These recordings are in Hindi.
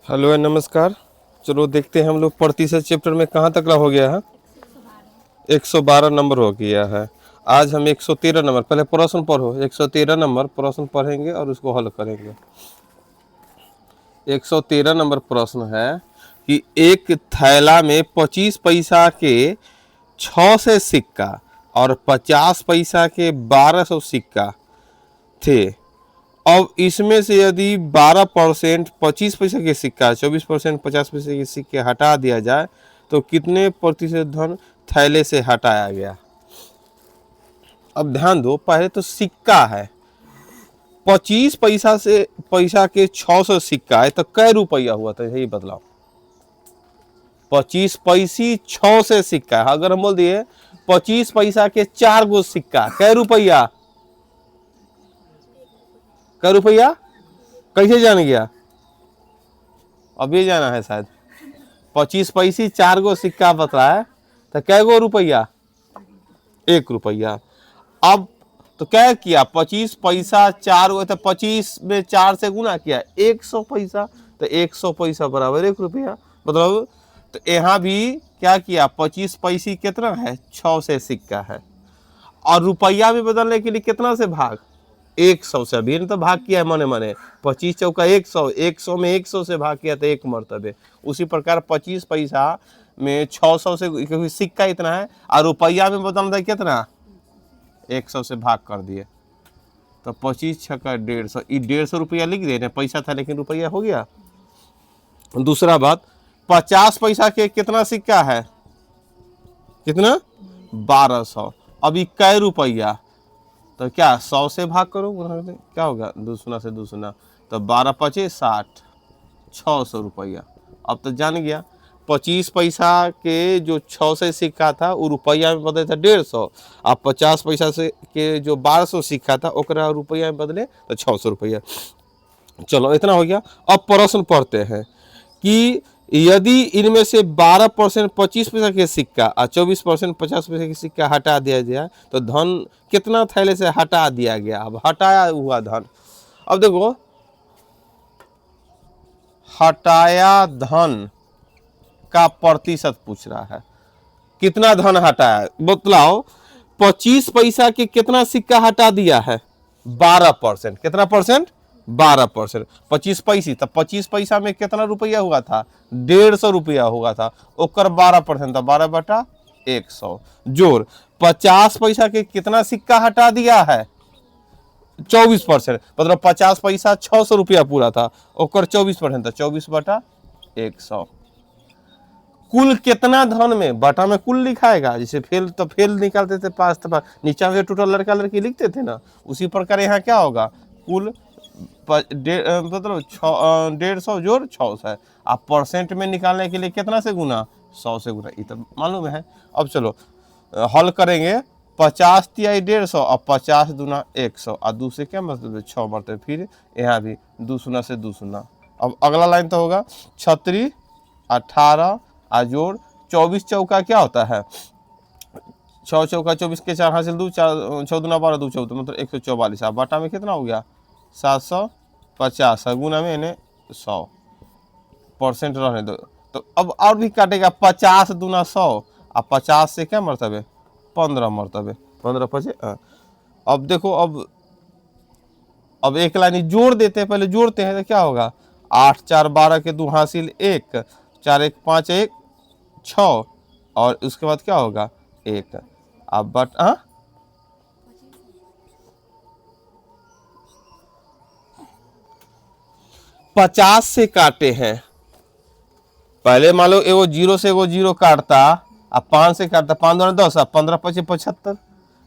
हेलो नमस्कार। चलो देखते हैं हम लोग प्रतिशत चैप्टर में कहाँ तक हो गया है। 112 नंबर हो गया है। आज हम 113 नंबर, पहले प्रश्न पढ़ो। 113 नंबर प्रश्न पढ़ेंगे और उसको हल करेंगे। 113 नंबर प्रश्न है कि एक थैला में 25 पैसा के 6 से सिक्का और 50 पैसा के 1200 सिक्का थे। अब इसमें से यदि 12% 25 पैसे के सिक्का, 24% 50 पैसे के सिक्के हटा दिया जाए तो कितने प्रतिशत धन थैले से हटाया गया। अब ध्यान दो, पहले तो सिक्का है। 25 पैसा से पैसा के 600 सिक्का है तो कै रुपया हुआ था, यही बदलाव। 25 पैसे 6 से सिक्का है। अगर हम बोल दिए 25 पैसा के 4 गो सिक्का, कै रुपया, कै रुपया, कैसे जान गया? अब ये जाना है शायद। 25 पैसे 4 गो सिक्का बता है तो कै गो रुपया, 1 रुपया। अब तो क्या किया, 25 पैसा 4 गो तो 25 में 4 से गुना किया 100 पैसा, तो 100 पैसा बराबर 1 रुपया। मतलब तो यहाँ भी क्या किया, 25 पैसे कितना है, 6 से सिक्का है और रुपया में बदलने के लिए कितना से भाग, 100 से। अभी तो भाग किया है मने मने, 25 चौका 100, 100 में 100 से भाग किया तो 1 मरतबे। उसी प्रकार 25 पैसा में 600 से, क्योंकि सिक्का इतना है और रुपया में बदलना है कितना, 100 से भाग कर दिए तो 25 छक्का 150, 150 रुपया लिख दे, पैसा था लेकिन रुपया हो गया। दूसरा बात, 50 पैसा के कितना सिक्का है, कितना, 1200। अभी कै रुपया, तो क्या 100 से भाग करो, क्या होगा, 2 सुना से 2 सुना, तो 12 पचे 60, 600 रुपया। अब तो जान गया, 25 पैसा के जो 6 से सिक्का था वो रुपया में बदले था 150, अब 50 पैसा से के जो 1200 सिक्का था ओकरा रुपया में बदले तो 600 रुपया। चलो इतना हो गया। अब प्रश्न पढ़ते हैं कि यदि इनमें से 12% 25 पैसा के सिक्का और 24% 50 पैसे के सिक्का हटा दिया जाए तो धन कितना थैले से हटा दिया गया। अब हटाया हुआ धन, अब देखो हटाया धन का प्रतिशत पूछ रहा है, कितना धन हटाया बतलाओ। 25 पैसा के कितना सिक्का हटा दिया है, 12%। कितना परसेंट, 12%। 25 पैसे, तो 25 पैसा में कितना रुपया हुआ था, 150 रुपया हुआ था, ओकर 12% था 12/100। जोर 50 पैसा के कितना सिक्का हटा दिया है, 24%। मतलब 50 पैसा 600 रुपया पूरा था, ओकर 24% था 24/100। कुल कितना धन में, बटा में कुल लिखाएगा, जैसे फेल तो फेल निकालते थे, पास तो पास, नीचा में टोटल लड़का लड़की लिखते थे ना, उसी प्रकार यहाँ क्या होगा, कुल मतलब 150 जोड़ 600 है। आप परसेंट में निकालने के लिए कितना से गुना, 100 से गुना, ये तो मालूम है। अब चलो हल करेंगे, 50 तिया 150 और 50 दूना 100 और 2 से क्या मतलब 6 मरते, फिर यहाँ भी 2 सुना से 2 सुना। अब अगला लाइन तो होगा 36 18 आ जोड़ 24 चौका क्या होता है, 6 चौका 24 के 4 हासिल 2, 4 6 दूना 12 2 14 मतलब 144। अब बटा में कितना हो गया, 750, गुना में इन्हें 100 परसेंट रहने दो। तो अब और भी काटेगा, 50 दूना 100 और 50 से क्या मरतबे, 15 मरतबे, 15 पचे। अब देखो, अब एक लाइन जोड़ देते हैं, पहले जोड़ते हैं तो क्या होगा, 8 4 12 के 2 हासिल 1, 4 1 5 1 6 और उसके बाद क्या होगा 1। अब बट 50 से काटे हैं, पहले मान लो एगो 0 से एगो 0 काटता, अब 5 से काटता, 5 दूना 10, अब 15 पचे 75।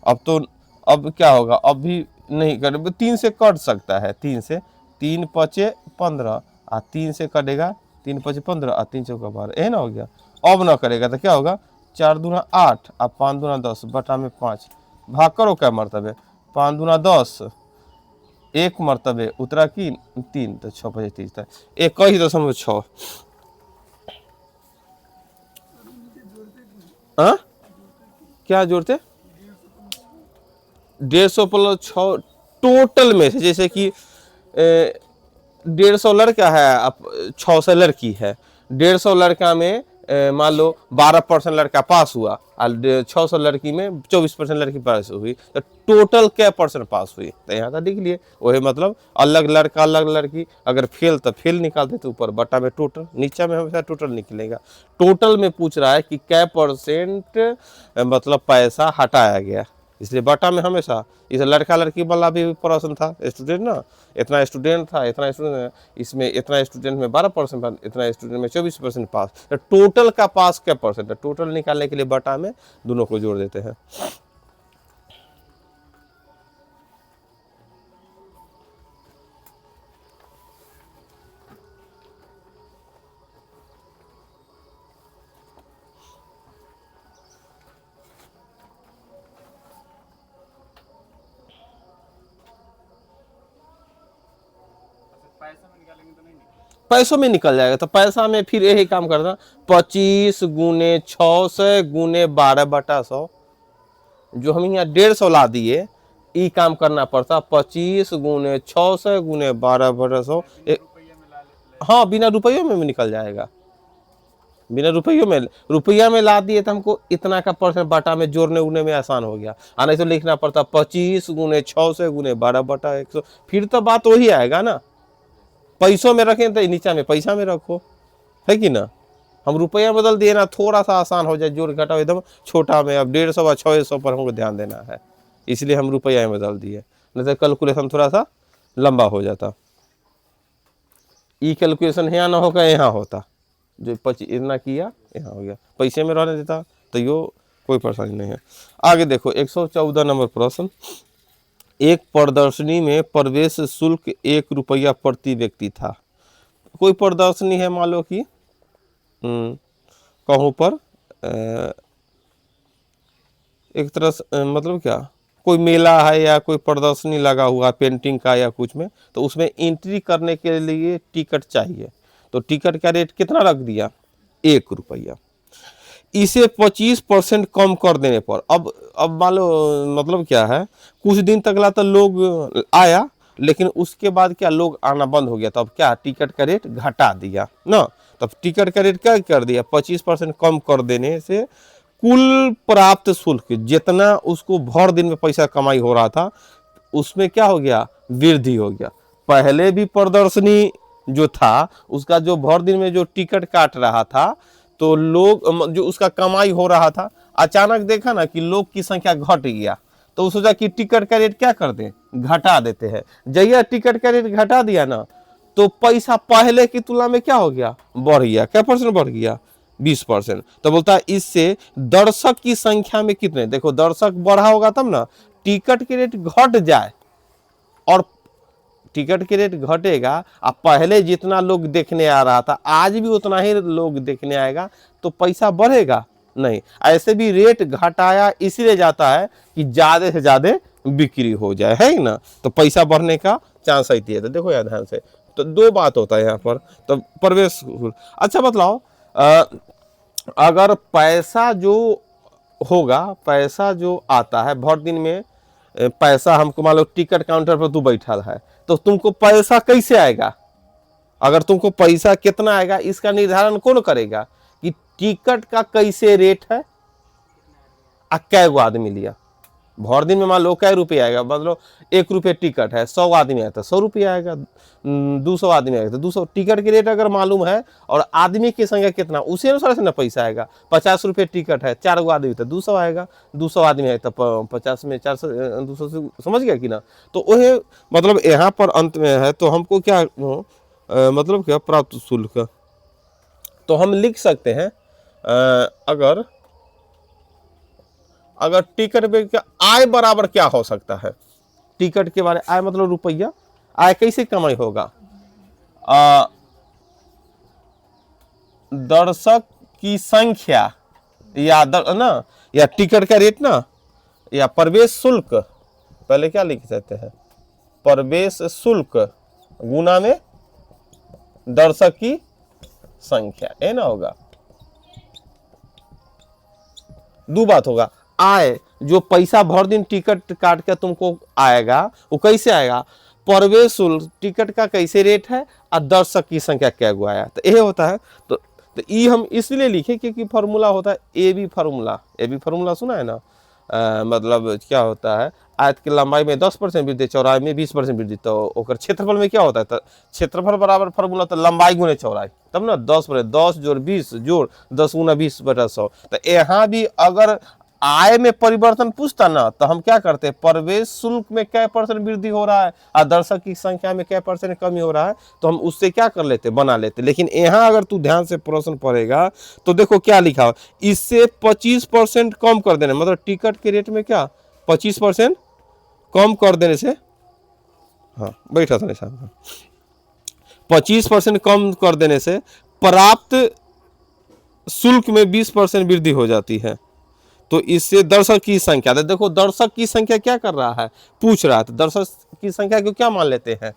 अब तो अब क्या होगा, अब भी नहीं कटे, 3 से कट सकता है, 3 से, 3 पचे 15 और 3 से कटेगा, 3 पचे 15 और 3 चौका 12, यही ना हो गया। अब ना करेगा तो क्या होगा, 4 दूना 8 और 5 दूना 10, बटा में 5, भाग करो क्या मरतबे, 5 दूना 10, 1 मरतबे उतरा की 3, तो 6 पचे 30 था 21.6। क्या जोड़ते, 150 प्लस 6 टोटल में से, जैसे कि 150 लड़का है, अब 600 लड़की है। 150 लड़का में मान लो 12% लड़का पास हुआ और 600 लड़की में 24% लड़की पास हुई, तो टोटल क्या परसेंट पास हुई, तो यहाँ का लिख लिए। वही मतलब अलग लड़का अलग लड़की, अगर फेल तो फेल निकालते तो ऊपर बटा में टोटल, नीचे में हमेशा टोटल निकलेगा। टोटल में पूछ रहा है कि क्या परसेंट मतलब पैसा हटाया गया, इसलिए बटा में हमेशा। इस लड़का लड़की वाला भी प्रश्न था, स्टूडेंट ना, इतना स्टूडेंट था, इतना स्टूडेंट, इसमें इतना स्टूडेंट में 12%, इतना स्टूडेंट में 24% पास, तो टोटल का पास क्या परसेंट है, टोटल निकालने के लिए बटा में दोनों को जोड़ देते हैं। पैसों में निकल जाएगा, तो पैसा में फिर यही काम करना, 25 गुने 600 गुने 12/100, जो हम यहाँ 150 ला दिए, ई काम करना पड़ता 25 गुने 600 गुने 12/100। हाँ, बिना रुपयों में भी निकल जाएगा, बिना रुपया में ला दिए तो हमको इतना का परसेंट बटा में जोड़ने उड़ने में आसान हो गया, और नहीं तो लिखना पड़ता 25 गुने 600 गुने 12/100, फिर तो बात वही आएगा ना। पैसों में रखें तो नीचा में पैसा में रखो, है कि ना। हम रुपया बदल दिए ना, थोड़ा सा आसान हो जाए, जोड़ घटाओ एकदम छोटा में। अब 150 और 600 पर हमको ध्यान देना है, इसलिए हम रुपया में बदल दिए, नहीं तो कैलकुलेशन थोड़ा सा लंबा हो जाता। ई कैलकुलेशन यहाँ ना होगा, यहाँ होता, जो इतना किया यहाँ हो गया, पैसे में रहने देता तो यो कोई परेशानी नहीं है। आगे देखो 114 नंबर प्रश्न, एक प्रदर्शनी में प्रवेश शुल्क 1 रुपया प्रति व्यक्ति था। कोई प्रदर्शनी है, मान लो कि कहूँ पर एक तरह से मतलब क्या, कोई मेला है या कोई प्रदर्शनी लगा हुआ पेंटिंग का या कुछ में, तो उसमें एंट्री करने के लिए टिकट चाहिए, तो टिकट का रेट कितना रख दिया, 1 रुपया। इसे 25% कम कर देने पर, अब मान लो मतलब क्या है, कुछ दिन तक ला तो लोग आया, लेकिन उसके बाद क्या लोग आना बंद हो गया, तब क्या टिकट का रेट घटा दिया ना। तब टिकट का रेट क्या कर दिया, 25% कम कर देने से कुल प्राप्त शुल्क, जितना उसको भर दिन में पैसा कमाई हो रहा था, उसमें क्या हो गया, वृद्धि हो गया। पहले भी प्रदर्शनी जो था उसका जो भर दिन में जो टिकट काट रहा था, तो लोग जो उसका कमाई हो रहा था, अचानक देखा ना कि लोग की संख्या घट गया, तो सोचा कि टिकट का रेट क्या कर दें, घटा देते हैं। जैया टिकट का रेट घटा दिया ना, तो पैसा पहले की तुलना में क्या हो गया, बढ़ गया। क्या परसेंट बढ़ गया, 20%। तो बोलता है इससे दर्शक की संख्या में कितने, देखो दर्शक बढ़ा होगा तब ना, टिकट के रेट घट जाए और टिकट के रेट घटेगा, अब पहले जितना लोग देखने आ रहा था आज भी उतना ही लोग देखने आएगा, तो पैसा बढ़ेगा नहीं। ऐसे भी रेट घटाया इसलिए जाता है कि ज्यादा से ज्यादा बिक्री हो जाए, है ना, तो पैसा बढ़ने का चांस आती है। तो देखो यार ध्यान से, तो दो बात होता है यहाँ पर। तो प्रवेश, अच्छा बतलाओ, अगर पैसा जो होगा, पैसा जो आता है भर दिन में, पैसा हमको मान लो टिकट काउंटर पर तू बैठा है, तो तुमको पैसा कैसे आएगा, अगर तुमको पैसा कितना आएगा इसका निर्धारण कौन करेगा, कि टिकट का कैसे रेट है आ कै गो आदमी लिया। भर दिन में मान लो कै रुपये आएगा, मतलब 1 रुपये टिकट है, 100 आदमी आया तो 100 रुपया आएगा, 200 आदमी आएगा तो 200। टिकट के रेट अगर मालूम है और आदमी की संख्या कितना, उसी अनुसार से ना पैसा आएगा। 50 रुपये टिकट है, 4 गो आदमी तो 200 आएगा, 200 आदमी आएगा तो 50 में 400 200 से, समझ गया कि ना। तो वह मतलब यहाँ पर अंत में है, तो हमको क्या मतलब क्या प्राप्त शुल्क, तो हम लिख सकते हैं अगर टिकट पे क्या आय बराबर क्या हो सकता है, टिकट के बारे आय मतलब रुपया, आय कैसे कमाई होगा, दर्शक की संख्या या ना, या टिकट का रेट ना, या प्रवेश शुल्क, पहले क्या लिख सकते हैं, प्रवेश शुल्क गुना में दर्शक की संख्या, है ना होगा। दो बात होगा, आय जो पैसा भर दिन टिकट काट के तुमको आएगा, वो कैसे आएगा, प्रवेश शुल्क टिकट का कैसे रेट है और दर्शक की संख्या क्या गो आया, तो ये होता है। तो ये हम इसलिए लिखे क्योंकि फार्मूला होता है ए बी फार्मूला सुना है ना। मतलब क्या होता है, आयत की लंबाई में 10% वृद्धि, चौड़ाई में 20% वृद्धि, तो ओकर क्षेत्रफल में क्या होता है, तो क्षेत्रफल बराबर फार्मूला तो लंबाई गुने चौड़ाई, तब ना 10 जोड़ 20 जोड़ 10 गुना 20/100। तो यहाँ भी अगर आय में परिवर्तन पूछता ना तो हम क्या करते हैं, प्रवेश शुल्क में क्या % वृद्धि हो रहा है और दर्शक की संख्या में क्या % कमी हो रहा है, तो हम उससे क्या कर लेते, बना लेते। लेकिन यहाँ अगर तू ध्यान से प्रश्न पढ़ेगा तो देखो क्या लिखा हो, इससे 25% कम कर देने, मतलब टिकट के रेट में क्या 25% कम कर देने से, हाँ बैठा था निशान, 25% कम कर देने से प्राप्त शुल्क में 20% वृद्धि हो जाती है। तो इससे दर्शक की संख्या, तो देखो दर्शक की संख्या क्या कर रहा है, पूछ रहा है, तो दर्शक की संख्या को क्या मान लेते हैं,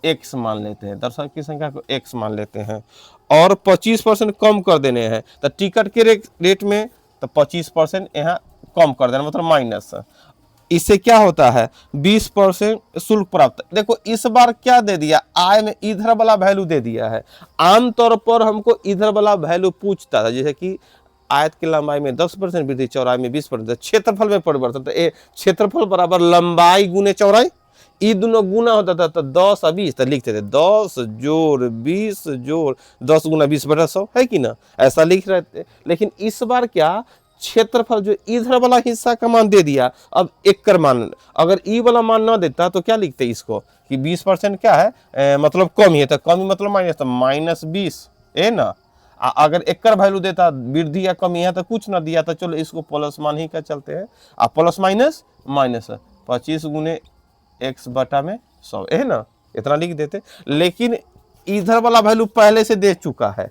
x मान लेते हैं, दर्शक की संख्या को x मान लेते हैं, और 25% कम कर देने हैं, तो टिकट के रेट में तो 25% यहाँ कम कर देना, मतलब माइनस। इससे क्या होता है 20% शुल्क प्राप्त। देखो इस बार क्या दे दिया, आय में इधर वाला वैल्यू दे दिया है। आमतौर पर हमको इधर वाला वैल्यू पूछता था, जैसे कि आयत की लंबाई में 10% वृद्धि, चौड़ाई में 20%, क्षेत्रफल में परिवर्तन, तो क्षेत्रफल बराबर लंबाई गुने चौड़ाई, ये दोनों गुना होता था, तो 10 और 20, तो लिखते थे 10 जोड़ 20 जोड़ 10 गुना 20/100, है कि ना, ऐसा लिख रहे थे। लेकिन इस बार क्या, क्षेत्रफल जो इधर वाला हिस्सा का मान दे दिया, अब एक कर मान, अगर ई वाला मान ना देता तो क्या लिखते इसको कि 20% क्या है, मतलब कमी है, तो कमी मतलब माइनस, तो -20 है ना। अगर एक कर वैल्यू देता वृद्धि या कमी है तो कुछ ना दिया, तो चलो इसको प्लस मान ही का चलते हैं, आप प्लस माइनस माइनस 25 गुने x/100 है ना, इतना लिख देते। लेकिन इधर वाला वैल्यू पहले से दे चुका है,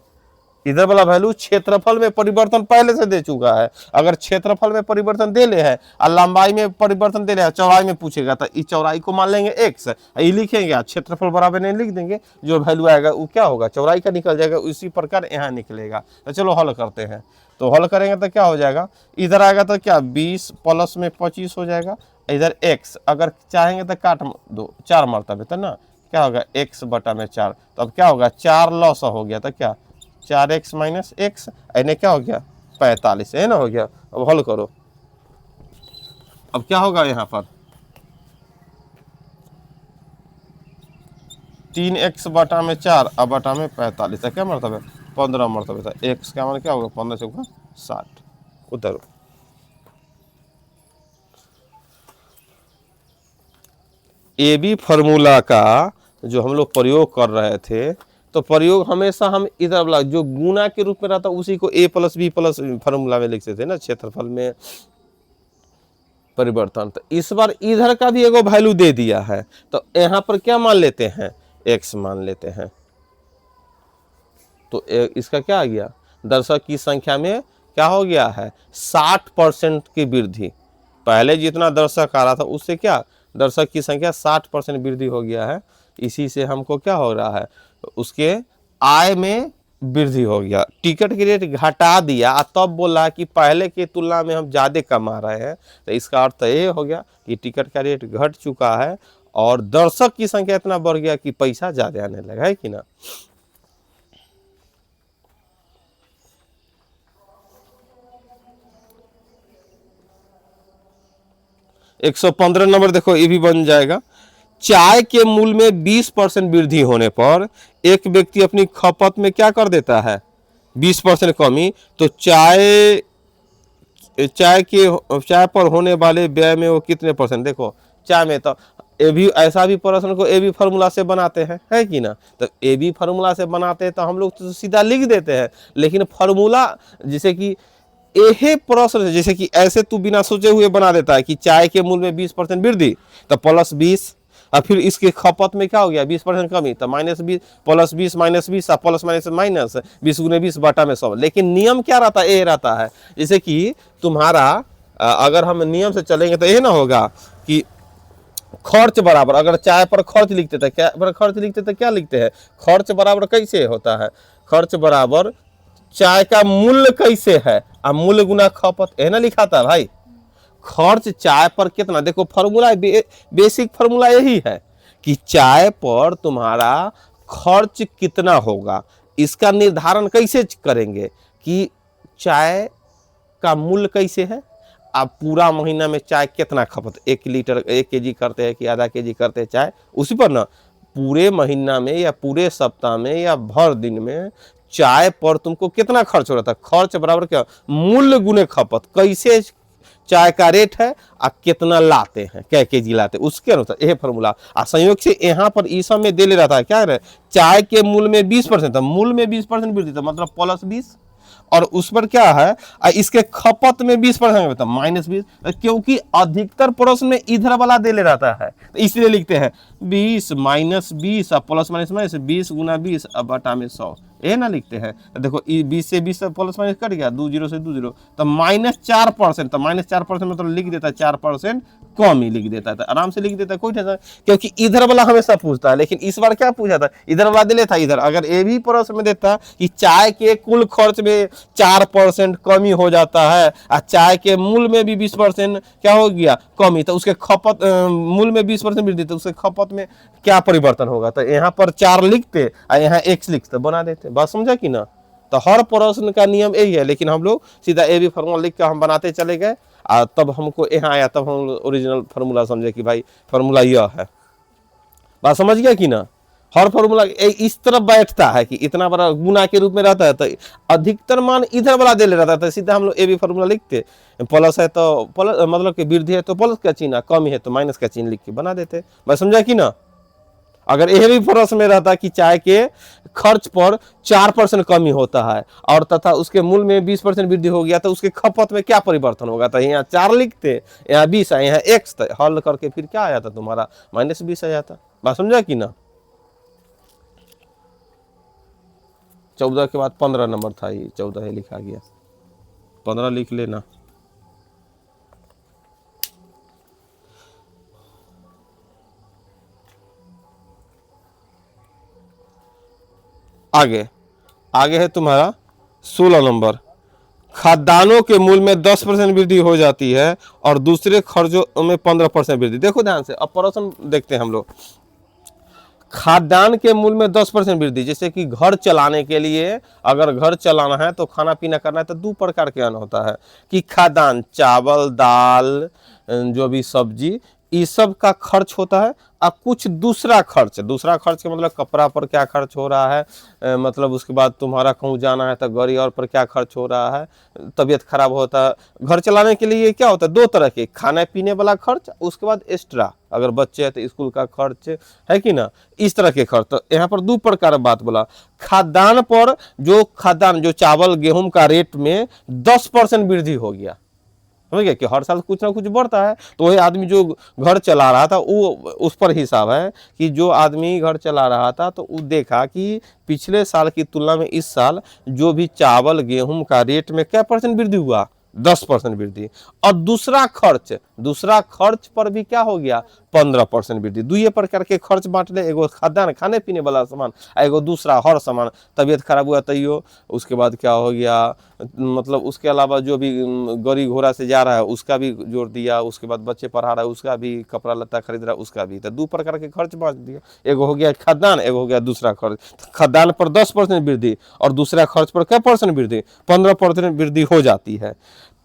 इधर वाला वैल्यू क्षेत्रफल में परिवर्तन पहले से दे चुका है। अगर क्षेत्रफल में परिवर्तन दे ले है और लंबाई में परिवर्तन दे ले है, चौड़ाई में पूछेगा तो इस चौड़ाई को मान लेंगे x, ये लिखेंगे, क्षेत्रफल बराबर नहीं लिख देंगे, जो वैल्यू आएगा वो क्या होगा, चौड़ाई का निकल जाएगा, उसी प्रकार यहाँ निकलेगा। तो चलो हल करते हैं, तो हल करेंगे तो क्या हो जाएगा, इधर आएगा तो क्या 20 प्लस में 25 हो जाएगा, इधर x, अगर चाहेंगे तो काट दो 4 मरतबे, तो ना क्या होगा x/4, तो अब क्या होगा 4 लॉस हो गया, तो क्या 4x - x, यानी क्या हो गया 45, है ना, हो गया। अब हल करो, अब क्या होगा यहाँ पर 3x/4 अब बटा में 45, क्या मरतबे 15 मरतबे था, x का मान क्या होगा 15 × 60, उधर। ए बी फार्मूला का जो हम लोग प्रयोग कर रहे थे, तो प्रयोग हमेशा हम इधर वाला जो गुना के रूप में रहता उसी को a + b + फार्मूला में लिखते थे ना, क्षेत्रफल में परिवर्तन। तो इस बार इधर का भी एगो वैल्यू दे दिया है, तो यहाँ पर क्या मान लेते हैं, x मान लेते हैं। तो इसका क्या आ गया, दर्शक की संख्या में क्या हो गया है 60% की वृद्धि, पहले जितना दर्शक आ रहा था उससे क्या दर्शक की संख्या 60% वृद्धि हो गया है। इसी से हमको क्या हो रहा है, उसके आय में वृद्धि हो गया, टिकट की रेट घटा दिया, तब बोला कि पहले की तुलना में हम ज़्यादा कमा रहे हैं, तो इसका अर्थ ये हो गया कि टिकट का रेट घट चुका है और दर्शक की संख्या इतना बढ़ गया कि पैसा ज़्यादा आने लगा, है कि ना। 115 नंबर देखो, ये भी बन जाएगा। चाय के मूल्य में 20% वृद्धि होने पर एक व्यक्ति अपनी खपत में क्या कर देता है 20% कमी, तो चाय पर होने वाले व्यय में वो कितने % देखो, चाय में तो ए भी ऐसा भी प्रश्न को ए बी फार्मूला से बनाते हैं, है कि ना। तो ए बी फार्मूला से बनाते हैं तो हम लोग तो सीधा लिख देते हैं, लेकिन फार्मूला जैसे कि यही प्रश्न जैसे कि ऐसे तू बिना सोचे हुए बना देता है कि चाय के मूल्य में 20% वृद्धि तो +20, और फिर इसके खपत में क्या हो गया 20% कमी, तो -20 +20 -20 प्लस माइनस 20 गुने 20 बटा में 100। लेकिन नियम क्या रहता है, ये रहता है जैसे कि तुम्हारा अगर हम नियम से चलेंगे तो ये ना होगा कि खर्च बराबर, अगर चाय पर खर्च लिखते थे क्या पर खर्च लिखते थे, क्या लिखते हैं खर्च बराबर कैसे होता है, खर्च बराबर चाय का मूल्य कैसे है, मूल्य गुना खपत, है ना लिखा था भाई। खर्च चाय पर कितना, देखो फार्मूला बेसिक फार्मूला यही है कि चाय पर तुम्हारा खर्च कितना होगा। इसका निर्धारण कैसे करेंगे कि चाय का मूल्य कैसे है, आप पूरा महीना में चाय कितना खपत, 1 लीटर 1 केजी करते हैं कि आधा केजी करते हैं चाय, उसी पर ना पूरे महीना में या पूरे सप्ताह में या भर दिन में चाय पर तुमको कितना खर्च हो रहा था। खर्च बराबर क्या, मूल्य गुने खपत, कैसे चाय का रेट है आ कितना लाते हैं, क्या केजी लाते हैं, उसके अनुसार यह फॉर्मूला। आ संयोग से यहाँ पर ई सब में दे ले रहा था क्या है, चाय के मूल्य में 20% था, मूल्य में 20% वृद्धि था, मतलब +20, और उस पर क्या है इसके खपत में 20% -20, क्योंकि अधिकतर प्रश्न में इधर वाला दे ले रहता है, तो इसलिए लिखते हैं 20 -20 प्लस माइनस 20 × 20 अब बटा में 100, ये ना लिखते हैं। देखो 20 से 20 प्लस माइनस कट गया, 2 0 से 2 0, तो -4%, तो -4% मतलब लिख देता है 4% कम ही लिख देता है, आराम से लिख देता है, कोई टेंशन, क्योंकि इधर वाला हमेशा पूछता है। लेकिन इस बार क्या पूछा था, इधर वाला दे लेता इधर, अगर ये भी प्रश्न में देता कि चाय के कुल खर्च में 4% कमी हो जाता है और चाय के मूल्य में भी 20% क्या हो गया कमी, तो उसके खपत मूल्य में 20% वृद्धि, तो उसके खपत में क्या परिवर्तन होगा। तो यहाँ पर 4 लिखते और यहाँ x लिखते, बना देते, बात समझा कि ना। तो हर प्रश्न का नियम यही है, लेकिन हम लोग सीधा ए बी फार्मूला लिख कर हम बनाते चले गए, और तब हमको यहाँ आया, तब हम ओरिजिनल फार्मूला समझे कि भाई फार्मूला यह है। बात समझ गया कि ना। हर फार्मूला इस तरफ बैठता है कि इतना बड़ा गुना के रूप में रहता है, तो अधिकतर मान इधर वाला दे ले रहता है, तो सीधा हम लोग ए बी फार्मूला लिखते, प्लस है तो प्लस, मतलब कि वृद्धि है तो प्लस का चिन्ह, कमी है तो माइनस का चिन्ह लिख के बना देते। बात समझा कि ना। अगर यह भी प्रश्न में रहता कि चाय के खर्च पर 4% कमी होता है और तथा उसके मूल्य में 20% वृद्धि हो गया, तो उसके खपत में क्या परिवर्तन होगा, तो यहाँ 4 लिखते, यहाँ 20 है, यहाँ x, हल करके फिर क्या आ जाता तुम्हारा -20 आ जाता। बात समझा कि ना। 14 के बाद 15 नंबर था, ये 14 ही लिखा गया, 15 लिख लेना। आगे आगे है तुम्हारा 16 नंबर, खाद्यान्नों के मूल्य में 10% वृद्धि हो जाती है और दूसरे खर्चों में 15% वृद्धि। देखो ध्यान से, अब प्रश्न देखते हैं हम लोग। खाद्यान्न के मूल्य में 10% वृद्धि, जैसे कि घर चलाने के लिए, अगर घर चलाना है तो खाना पीना करना है, तो 2 प्रकार के अन्न होता है कि खाद्यान्न चावल दाल जो भी सब्जी, इस सब का खर्च होता है, और कुछ दूसरा खर्च का मतलब कपड़ा पर क्या खर्च हो रहा है, मतलब उसके बाद तुम्हारा कहूँ जाना है तो गाड़ी और पर क्या खर्च हो रहा है, तबीयत खराब होता है। घर चलाने के लिए क्या होता है, 2 तरह के, खाने पीने वाला खर्च, उसके बाद एक्स्ट्रा, अगर बच्चे हैं तो स्कूल का खर्च है कि ना, इस तरह के खर्च। तो यहाँ पर 2 प्रकार बात बोला। खाद्यान्न पर जो चावल गेहूं का रेट में 10% वृद्धि हो गया, समझ गया कि हर साल कुछ ना कुछ बढ़ता है, तो वही आदमी जो घर चला रहा था वो उस पर हिसाब है कि जो आदमी घर चला रहा था तो वो देखा कि पिछले साल की तुलना में इस साल जो भी चावल गेहूं का रेट में क्या % वृद्धि हुआ, 10% वृद्धि। और दूसरा खर्च पर भी क्या हो गया, 15% वृद्धि। 2 प्रकार के खर्च बांट ले, एगो खाद्यान्न खाने पीने वाला सामान, एगो दूसरा हर सामान, तबीयत खराब हुआ तैयो, उसके बाद क्या हो गया, मतलब उसके अलावा जो भी गाड़ी घोड़ा से जा रहा है उसका भी जोड़ दिया, उसके बाद बच्चे पढ़ा रहा है उसका भी, कपड़ा लत्ता खरीद रहा है उसका भी, तो 2 प्रकार के खर्च बांट दिया, एगो हो गया खाद्यान्न, एगो हो गया दूसरा खर्च। खाद्यान्न पर 10% वृद्धि और दूसरा खर्च पर क्या % वृद्धि, 15% वृद्धि हो जाती है।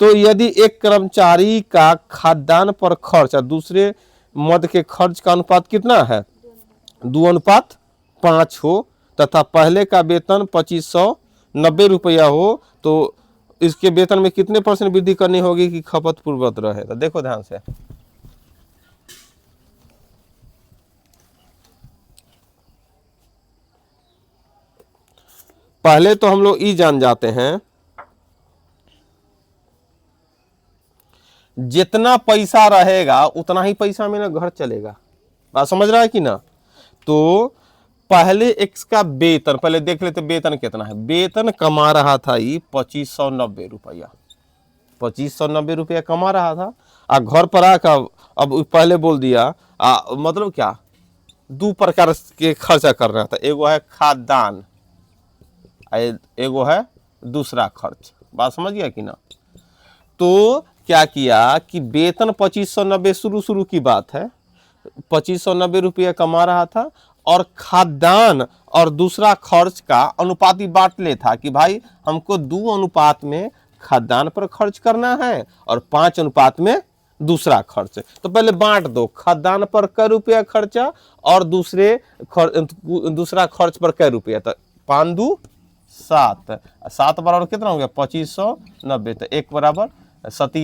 तो यदि एक कर्मचारी का खाद्यान्न पर खर्च और दूसरे मद के खर्च का अनुपात कितना है, 2:5 हो, तथा पहले का वेतन 2590 रुपया हो, तो इसके वेतन में कितने % वृद्धि करनी होगी कि खपत पूर्ववत रहे। तो देखो ध्यान से, पहले तो हम लोग ये जान जाते हैं, जितना पैसा रहेगा उतना ही पैसा में ना घर चलेगा। बात समझ रहा है कि ना। तो पहले एक्स का वेतन पहले देख लेते, वेतन कितना है। वेतन कमा रहा था ये 2590 रुपया, 2590 रुपया कमा रहा था। आ घर पर आकर अब पहले बोल दिया, मतलब क्या, 2 प्रकार के खर्चा कर रहा था, एगो है खाद्यान्न, एगो है दूसरा खर्च। बात समझ गया कि ना। तो क्या किया कि वेतन 2590 शुरू की बात है, ₹2590 कमा रहा था और खाद्यान्न और दूसरा खर्च का अनुपाती बांट ले था कि भाई हमको 2 अनुपात में खाद्यान्न पर खर्च करना है और 5 अनुपात में दूसरा खर्च। तो पहले बांट दो, खाद्यान्न पर कै रुपया खर्चा और दूसरा खर्च पर कै रुपया। तो 5 2 7, 7 बराबर कितना हो गया 2590। तो 1 बराबर 7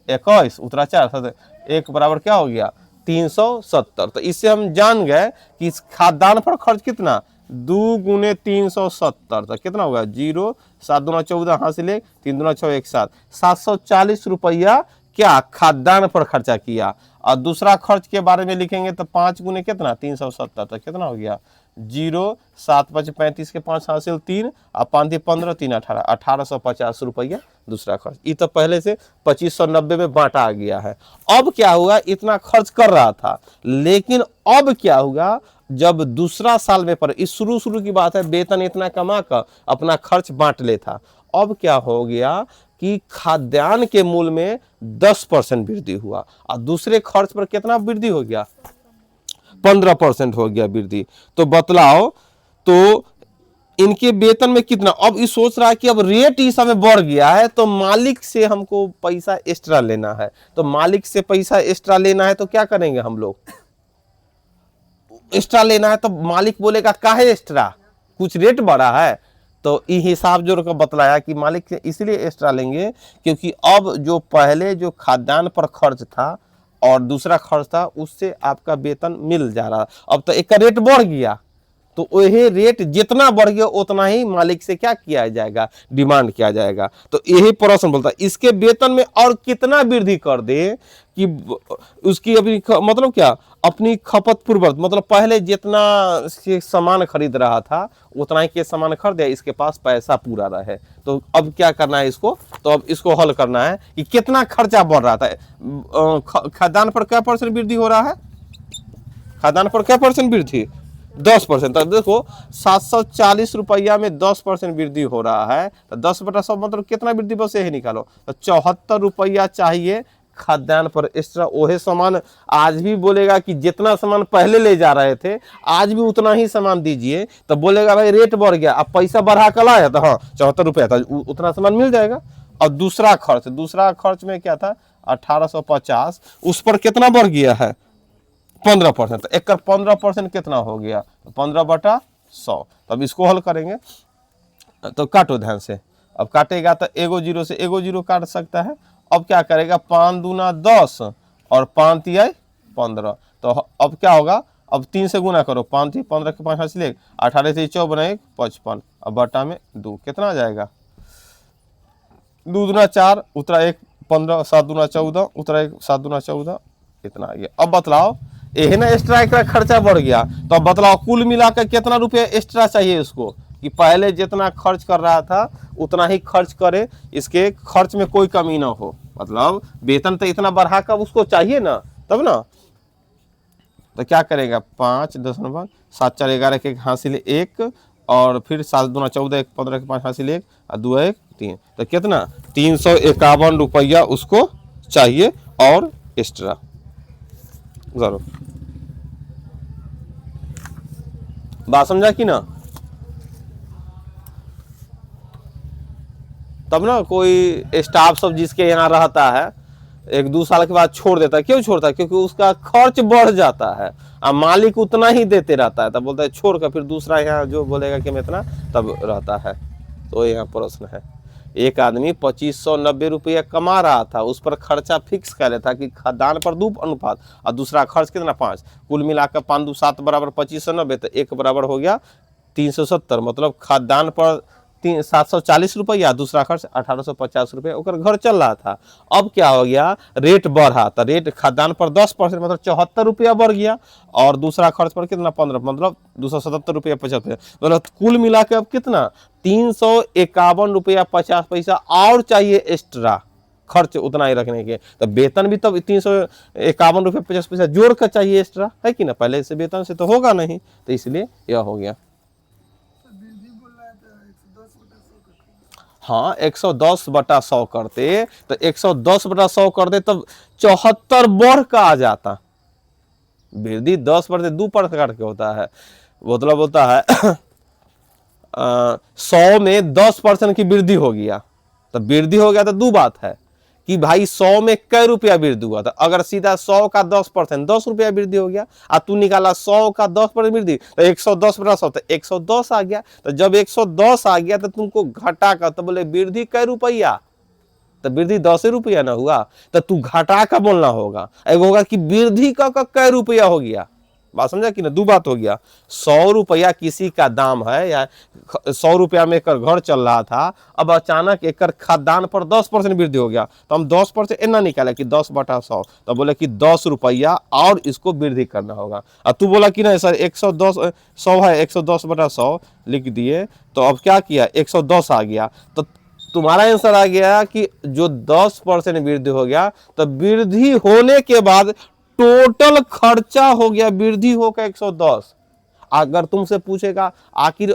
21 उत्तरा 4, 1 बराबर क्या हो गया 370। तो इससे हम जान गए कि इस खाद्यान्न पर खर्च कितना 2 × 370। तो कितना होगा 0 7 दूना 14 हासिल 1 3 दूना 6 1 7 740 रुपया क्या खाद्यान्न पर खर्चा किया। और दूसरा खर्च के बारे में लिखेंगे तो 5 × कितना 370। तो कितना हो गया 0 7 5 35 के 5 हासिल 3 और 5 3 15 3 18 1850 रुपया दूसरा खर्च। ये तो पहले से 2590 में बांटा गया है। अब क्या हुआ, इतना खर्च कर रहा था, लेकिन अब क्या हुआ जब दूसरा साल में पर, इस शुरू की बात है, वेतन इतना कमा कर अपना खर्च बांट ले था। अब क्या हो गया कि खाद्यान्न के मूल्य में 10% वृद्धि हुआ और दूसरे खर्च पर कितना वृद्धि हो गया 15% हो गया वृद्धि। तो बतलाओ तो इनके वेतन में कितना। अब ये सोच रहा है कि अब रेट इस समय बढ़ गया है तो मालिक से हमको पैसा एक्स्ट्रा लेना है। तो मालिक से पैसा एक्स्ट्रा लेना है तो क्या करेंगे हम लोग, एक्स्ट्रा लेना है तो मालिक बोलेगा काहे एक्स्ट्रा, कुछ रेट बढ़ा है। तो ये हिसाब जो बतलाया कि मालिक से इसलिए एक्स्ट्रा लेंगे क्योंकि अब जो पहले जो खाद्यान्न पर खर्च था और दूसरा खर्च था उससे आपका वेतन मिल जा रहा, अब तो एक का रेट बढ़ गया तो वही रेट जितना बढ़ गया उतना ही मालिक से क्या किया जाएगा, डिमांड किया जाएगा। तो यही प्रश्न बोलता है इसके वेतन में और कितना वृद्धि कर दे कि उसकी अपनी मतलब क्या अपनी खपत पूर्वक, मतलब पहले जितना सामान खरीद रहा था उतना ही के सामान खरीदे, इसके पास पैसा पूरा रहे। तो अब क्या करना है इसको, तो अब इसको हल करना है कि कितना खर्चा बढ़ रहा था। खाद्यान्न पर क्या % वृद्धि हो रहा है, खाद्यान्न पर क्या % वृद्धि 10%। तो देखो 740 रुपया में 10% वृद्धि हो रहा है तो 10/100 मतलब कितना वृद्धि बस यही निकालो। तो 74 रुपया चाहिए खाद्यान्न पर एक्स्ट्रा। वही सामान आज भी बोलेगा कि जितना सामान पहले ले जा रहे थे आज भी उतना ही सामान दीजिए, तो बोलेगा भाई रेट बढ़ गया, अब पैसा बढ़ा कर लाया तो हाँ 74 रुपया था, उतना सामान मिल जाएगा। और दूसरा खर्च में क्या था 1850, उस पर कितना बढ़ गया है 15%। तो एक 15% कितना हो गया 15/100। तब इसको हल करेंगे तो काटो ध्यान से। अब काटेगा तो एगो जीरो से एगो जीरो काट सकता है। अब क्या करेगा 5 दूना 10 और 5 तिया 15। तो अब क्या होगा, अब 3 से गुना करो, 5 3 15 के 5 हासिल 1 18 से 54 1 55। अब बटा में 2 कितना आ जाएगा 2 दूना 4 उतरा 1 15 7 दूना 14 उतरा 1 7 दूना 14 इतना आ गया। अब बतलाओ यही ना एक्स्ट्रा का खर्चा बढ़ गया, तो अब बतलाओ कुल मिलाकर कितना रुपया एक्स्ट्रा चाहिए इसको कि पहले जितना खर्च कर रहा था उतना ही खर्च करे, इसके खर्च में कोई कमी ना हो। मतलब वेतन तो इतना बढ़ा कर उसको चाहिए ना, तब ना। तो क्या करेगा 5 10 7 4 11 के हासिल 1 और फिर 7 दूना 14 1 15 के 5 हासिल 1 और 2 1 3। तो कितना 351 रुपया उसको चाहिए और एक्स्ट्रा। जरूर बात समझा कि ना। तब ना कोई स्टाफ सब जिसके यहाँ रहता है 1-2 साल के बाद छोड़ देता है, क्यों छोड़ता है, क्योंकि उसका खर्च बढ़ जाता है और मालिक उतना ही देते रहता है। तब बोलता है छोड़ कर फिर दूसरा यहाँ जो बोलेगा कि मैं इतना तब रहता है। तो यहाँ प्रश्न है, एक आदमी 2590 रुपया कमा रहा था, उस पर खर्चा फिक्स कर रहा था कि खाद्यान्न पर 2 अनुपात और दूसरा खर्च कितना 5, कुल मिलाकर 5 2 7 बराबर 2590। तो 1 बराबर हो गया 370, मतलब खाद्यान्न पर 740 रुपया, दूसरा खर्च 1850 रुपया, ओकर घर चल रहा था। अब क्या हो गया रेट बढ़ा, तो रेट खाद्यान्न पर 10% मतलब 74 रुपया बढ़ गया और दूसरा खर्च पर कितना 15 मतलब 277 रुपया 75, मतलब कुल मिला के अब कितना 351 रुपया 50 पैसा और चाहिए एक्स्ट्रा खर्च उतना ही रखने के। तो वेतन भी तब 351 रुपया 50 पैसा जोड़ कर चाहिए एक्स्ट्रा, है कि ना, पहले से वेतन से तो होगा नहीं, तो इसलिए यह हो गया। हाँ 110/100 करते तो 110/100 करते तब 74 बढ़ का आ जाता, वृद्धि 10% 2% के होता है, मतलब होता है 100 में 10% की वृद्धि हो गया, तो वृद्धि हो गया तो दो बात है कि भाई 100 में कै रुपया वृद्धि हुआ था। अगर सीधा 100 का 10% 10 रुपया वृद्धि हो गया, और तू निकाला 100 का 10% वृद्धि, तो 110 बटा 100 तो 110 आ गया। तो जब 110 आ गया तो तुमको घटा कर तो बोले वृद्धि कै रुपया, तो वृद्धि 10 रुपया ना हुआ, तो तू घटा का बोलना होगा। एक होगा कि वृद्धि का कै रुपया हो गया, बात समझा कि ना, दो बात हो गया। 100 रुपया किसी का दाम है, या 100 रुपया में एक घर चल रहा था, अब अचानक एक खाद्यान्न पर 10% वृद्धि हो गया, तो हम 10% इतना निकाले कि 10 बटा 100, तो बोले कि 10 रुपया और इसको वृद्धि करना होगा। और तू बोला कि नहीं सर 110 100 है, 110 बटा 100 लिख दिए, तो अब क्या किया 110 आ गया, तो तुम्हारा आंसर आ गया कि जो 10% वृद्धि हो गया, तो वृद्धि होने के बाद टोटल खर्चा हो गया वृद्धि होकर 110। अगर तुमसे पूछेगा आखिर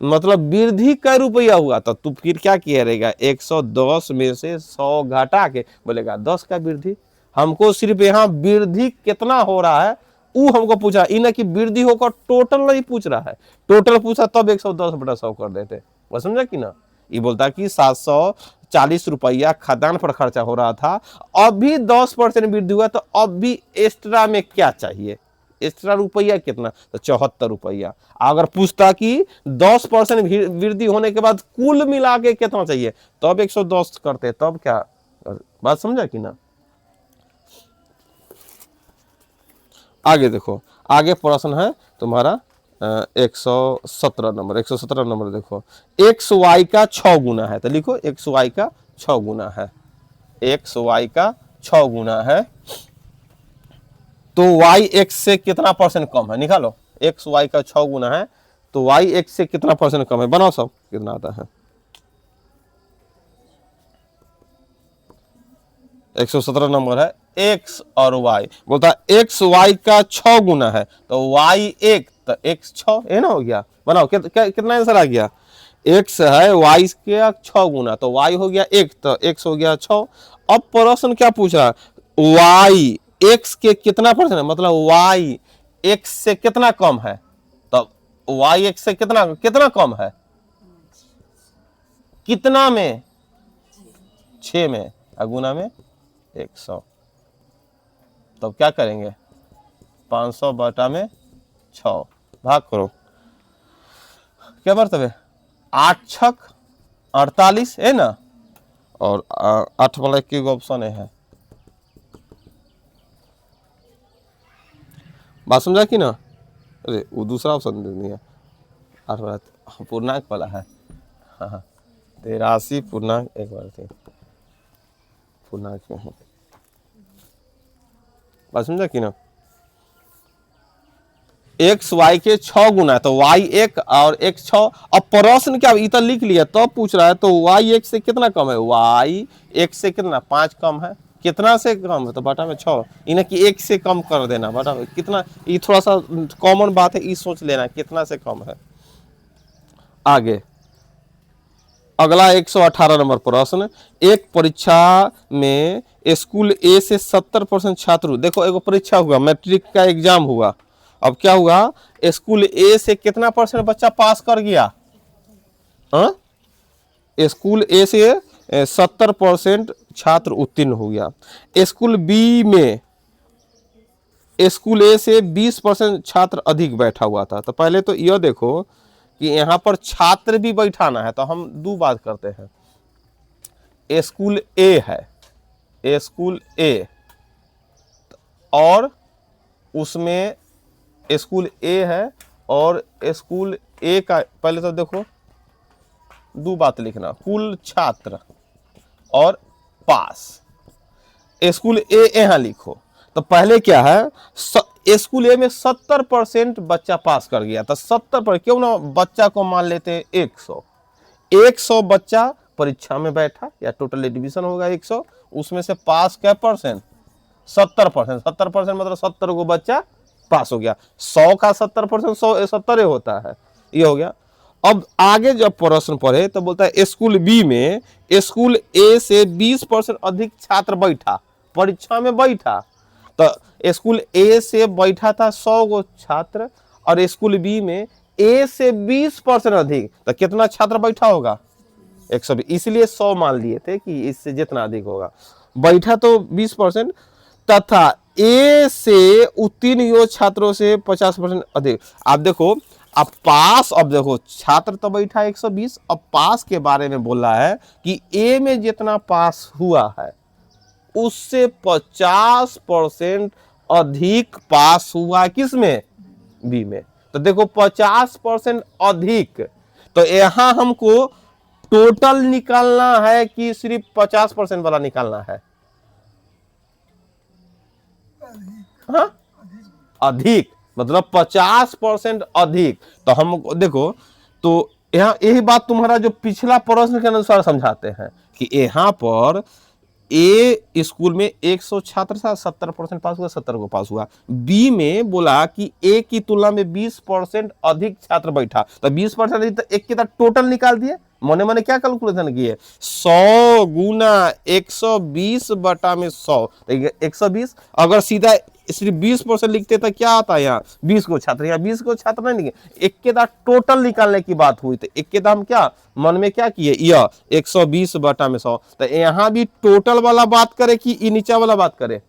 मतलब वृद्धि कै रुपया हुआ, तो तू फिर क्या किया रहेगा, 110 में से 100 घटा के बोलेगा 10 का वृद्धि। हमको सिर्फ यहाँ वृद्धि कितना हो रहा है वो हमको पूछा, इन की वृद्धि होकर टोटल नहीं पूछ रहा है। टोटल पूछा तब 110 बटा 100 कर देते, वो समझा कि ना। ये बोलता कि 740 रुपया खाद्यान्न पर खर्चा हो रहा था, अभी 10% वृद्धि हुआ, तो अभी एक्स्ट्रा में क्या चाहिए, एक्स्ट्रा रुपया कितना, तो 74 रुपया। अगर पूछता कि 10% वृद्धि होने के बाद कुल मिला के कितना चाहिए, तब 110 करते, तब क्या, बात समझा कि ना। आगे देखो, आगे प्रश्न है तुम्हारा 117 नंबर। 117 नंबर देखो, एक्स वाई का 6 गुना है, तो लिखो एक्स वाई का 6 गुना है, एक्स वाई का 6 गुना है, तो वाई एक्स से कितना परसेंट कम है, निकालो। एक्स वाई का 6 गुना है, तो वाई एक्स से कितना परसेंट कम है, बनाओ सब कितना आता है। 117 नंबर है, एक्स और वाई, बोलता है एक्स वाई का 6 गुना है, तो वाई 1, तो एक्स 6 है ना, हो गया। बनाओ कितना आंसर आ गया, एक्स है वाई के 6 गुना, तो वाई हो गया 1, तो एक्स हो गया 6। अब प्रश्न क्या पूछ रहा है, वाई एक्स के कितना परसेंट है, मतलब वाई एक्स से कितना कम है, तो वाई एक्स से कितना कितना कम है, कितना में, 6 में, गुना में 100। तब क्या करेंगे, 500 बटा में 6 भाग करो, क्या मतलब है, 8 छक 48 है ना, और 8 वाला एक ऑप्शन है, बात समझा कि ना। अरे वो दूसरा ऑप्शन दे दिया, 8 वाला पूर्णांक वाला है, हाँ 83 पूर्णांक 1 पूर्णांक में है, बात समझा कि ना। एक्स वाई के 6 गुना है, तो वाई 1 और एक्स 6। अब प्रश्न क्या इतना लिख लिया, तो पूछ रहा है तो वाई एक्स से कितना कम है, वाई एक्स से कितना 5 कम है, कितना से कम है, तो बटा में 6, इन्हें कि 1 से कम कर देना, बटा में कितना, ये थोड़ा सा कॉमन बात है, ये सोच लेना कितना से कम है। आगे अगला 118 नंबर प्रश्न, एक परीक्षा में स्कूल ए से 70% छात्र, देखो एगो परीक्षा हुआ, मैट्रिक का एग्जाम हुआ, अब क्या हुआ, स्कूल ए से कितना परसेंट बच्चा पास कर गया, हाँ स्कूल ए से 70% छात्र उत्तीर्ण हो गया। स्कूल बी में स्कूल ए से 20% छात्र अधिक बैठा हुआ था। तो पहले तो यह देखो कि यहाँ पर छात्र भी बैठाना है, तो हम दो बात करते हैं, स्कूल ए है, स्कूल ए और उसमें स्कूल ए है, और स्कूल ए का पहले तो देखो दो बात लिखना, कुल छात्र और पास, स्कूल ए यहाँ लिखो। तो पहले क्या है, स्कूल ए में 70% बच्चा पास कर गया, तो 70% क्यों ना बच्चा को मान लेते 100 बच्चा परीक्षा में बैठा, या टोटल एडमिशन होगा 100, उसमें से पास क्या परसेंट, 70%, 70% मतलब 70 को बच्चा पास हो गया, 100 का 70% 170 होता है, ये हो गया। अब आगे जब प्रश्न पढ़े तो बोलता है स्कूल बी में स्कूल ए से 20% अधिक छात्र बैठा, परीक्षा में बैठा, तो स्कूल ए से बैठा था 100 गो छात्र और स्कूल बी में ए से 20% अधिक, तो कितना छात्र बैठा होगा? 120। इसलिए 100 मान लिए थे कि इससे जितना अधिक होगा। बैठा तो 20% तथा ए से उत्तीर्ण हुए छात्रों से 50% अधिक। आप देखो, अब पास, अब देखो छात्र तो बैठा 120, अब पास के बारे में बोला है कि ए में जितना पास हुआ है उससे 50% अधिक पास हुआ किसमें? बी में। तो देखो 50% अधिक, तो यहां हमको टोटल निकालना है कि सिर्फ 50% वाला निकालना है? हाँ, अधिक, मतलब 50% अधिक। तो हम देखो, तो यहाँ यही बात तुम्हारा जो पिछला प्रश्न के अनुसार समझाते हैं कि यहाँ पर ए स्कूल में 100 छात्र था, 70% पास हुआ, 70 को पास हुआ। बी में बोला कि ए की तुलना में 20% अधिक छात्र बैठा, तो 20% अधिक, तो एक के साथ टोटल निकाल दिए। मने मने क्या कैलकुलेशन किए? 100 गुना 120 बटा में 100, 120। अगर सीधा सिर्फ 20% लिखते तो क्या आता है? यहाँ 20 को छात्र, यहाँ 20 को छात्र नहीं लिखे, एक के साथ टोटल निकालने की बात हुई। तो एक के दाम क्या मन में क्या किए? यह 120 बटा में 100। तो यहाँ भी टोटल वाला बात करे कि नीचा वाला बात करे?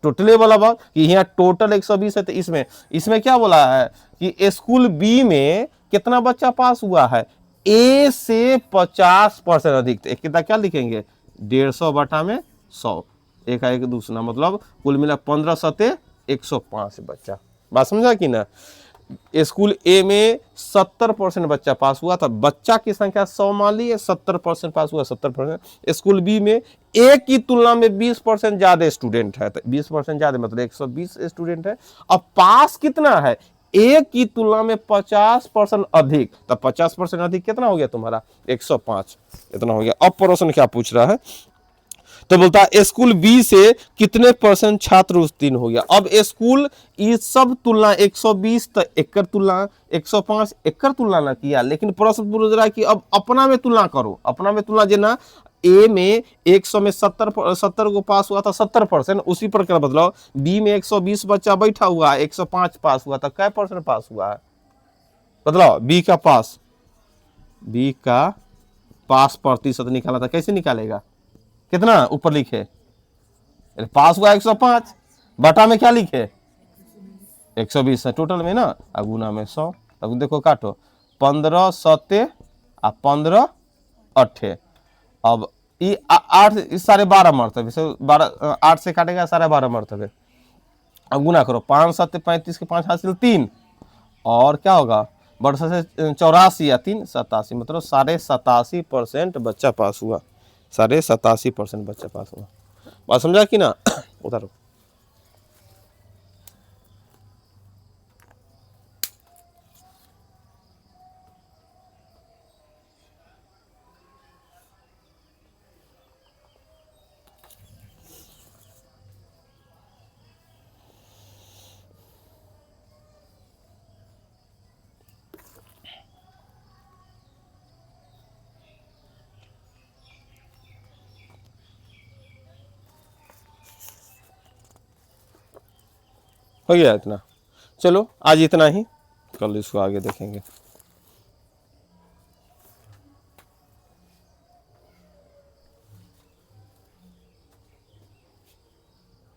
टोटले वाला बात, कि यहाँ टोटल 120 है। तो इसमें इसमें क्या बोला है कि स्कूल बी में कितना बच्चा पास हुआ है? ए से 50% अधिक। तो एक कितना क्या लिखेंगे? 150 बटा में 100, एक एक दूसरा, मतलब कुल मिला 15 सते 105 बच्चा। बात समझा कि ना? स्कूल ए में 70% बच्चा पास हुआ था, बच्चा की संख्या 100 मान ली, 70% पास हुआ, 70%। स्कूल बी में ए की तुलना में 20% ज्यादा स्टूडेंट है, तो 20% ज्यादा मतलब 120 स्टूडेंट है। अब पास कितना है? ए की तुलना में 50% अधिक, तो 50% अधिक कितना हो गया तुम्हारा? 105, इतना हो गया। अब प्रश्न क्या पूछ रहा है? तो बोलता है स्कूल बी से कितने % छात्र उत्तीर्ण हो गया। अब स्कूल ये सब तुलना 120, तो एकर तुलना 105 एकर तुलना ना किया, लेकिन प्रश्न पूछ रहा है कि अब अपना में तुलना करो। अपना में तुलना जेना ए में 100 में 70 को पास हुआ था 70%, उसी प्रकार बदलाव बी में 120 बच्चा बैठा हुआ है, 105 पास हुआ था, कै % पास हुआ है? बदलाव बी का पास प्रतिशत निकाला था, कैसे निकालेगा? कितना ऊपर लिखे? पास हुआ 105, बटा में क्या लिखे? 120 है टोटल में ना, गुना में 100। अब देखो काटो, 15 सते 15 8। अब ये 8 साढ़े 12 मरतबे से 12, 8 से काटेगा 12.5 मरतबे। अब गुना करो, 5 सते 35 के 5 हासिल 3, और क्या होगा? वर्षा से 84 या 3 87, मतलब 87.5% बच्चा पास हुआ। 87.5% बच्चा पास हुआ। बात समझा कि ना? उतारो। हो गया इतना? चलो आज इतना ही, कल इसको आगे देखेंगे।